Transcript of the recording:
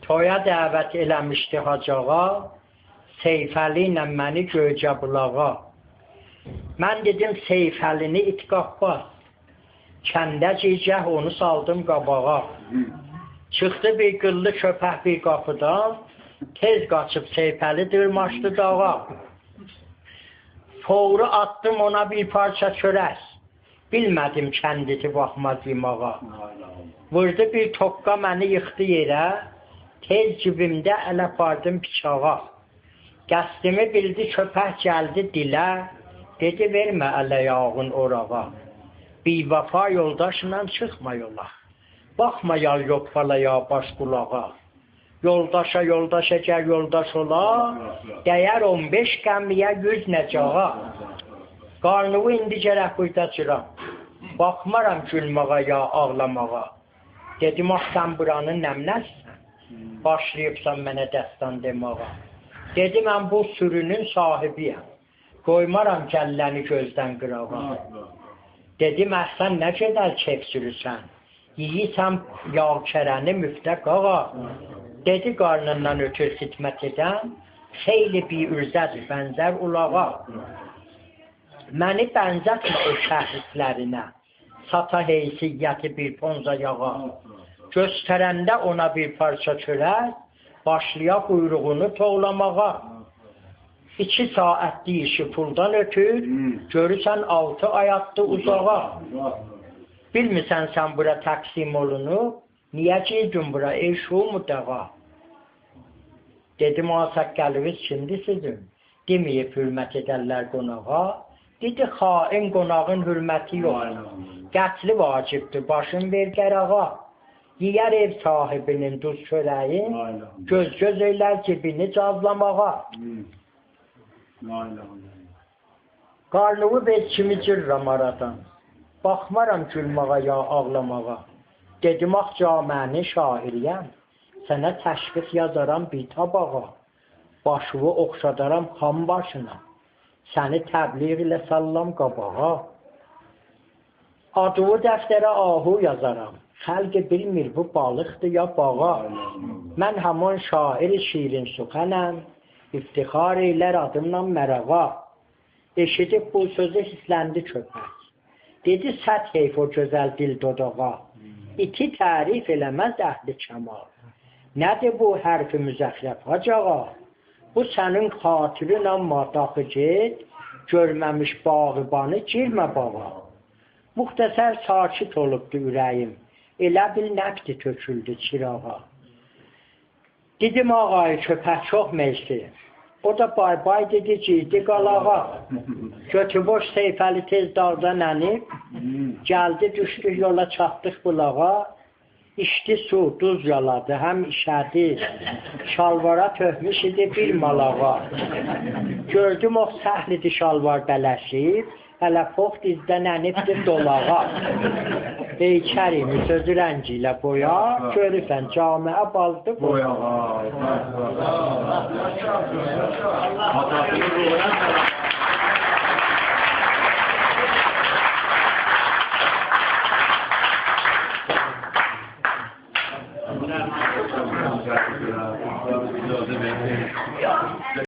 Toya dəvət eləmişdi Hacı ağa, Seyfəli ilə məni Göycəbulağa. Mən dedim Seyfəlini itqaq bas, kəndə cicəh onu saldım qabağa. Çıxdı bir qıllı köpək bir qapıdan, tez qaçıb Seyfəli dırmaşdı dağa. Fovru attım ona bir parça çörək, bilmədim kənditi baxmaz imağa. Vurdu bir tokka məni yıxdı yerə, tez cibimdə əl apardım bıçağa. Qəsdimi bildi köpək gəldi dilə, dedi vermə ələ yağın orağa. Bivəfa yoldaşla çıxma yola, baxma yal yoppalaya baş qulağa. Yoldaşa yoldaş əgər yoldaş ola, dəyər 15 qəmiyə 100 nəcağa. Qarnıvı indi gərək burada çıram, baxmaram gülmağa ya ağlamağa. Dedim, ah sən buranın nəmnəsən, başlayıbsan mənə dəstan demağa. Dedim, mən bu sürünün sahibiyəm, qoymaram kəlləni gözdən qırağa. Dedim, əhsən nə qədər kef sürüsən, yiyirsən yağ kərəni müftə qağa. Dedi, qarnından ötür xidmət edən, xeyli bir ürzət bənzər ulağa. Məni bənzətmə o şəhrislərinə, sata heysiyyəti bir ponza yağa. Göstərəndə ona bir parça çörək, başlaya quyruğunu toğlamağa. 2 saatlik işi puldan ötür, görürsən 6 ayaqdı uzağa. Bilmirsən sən bura təqsim olunub, niyə girdin bura ey şu müdağa? Dedim, asəqqəliniz kimdir sizin? Deməyib hürmət edərlər qonağa. Dedi, xain qonağın hürməti yox, qətli vacibdir, başın ver qərağa. Yiyər ev sahibinin duz çörəyin, göz eylər cibini cazlamağa. Qarnıvı bez kimi cırram aradan, baxmaram gülmağa ya ağlamağa. Dedim, ax caməni şairiyəm, sənə təşviq yazaram bir tabağa. Başıvı oxşadaram xam başına, səni təbliğ ilə sallam qabağa. Adımı dəftərə ahu yazaram, xəlqi bilmir bu balıqdır ya bağa. Mən həman şair şirin suxənəm, iftixar eylər adımla mərağa. Eşidib bu sözü hisləndi köpək, dedi sət heyf o gözəl dil dodağa. İti tərif eləməz əhli kəmal, nədir bu hərfi müzəxrəf Hacı ağa? Bu sənin xatirin amma daxı get, görməmiş bağıbanı girmə bağa. Muxtəsər sakit olubdu ürəyim, elə bil nəqdi töküldü çirağa. Dedim, ağayı köpək çox meysi, o da bay bay dedi ciydi qalağa. Götüboş Seyfəli tez dağdan ənib, gəldi düşdü yola çatdıq bulağa. İçdi su, duz yaladı, həm işədi, şalvara töhmüş idi bir malağa. Gördüm o səhlidir şalvar bələşib, hələ pox dizdən ənibdir dolağa. Ey kərimi sözü rəngi ilə boya, görürsən camiə baldı boyağa.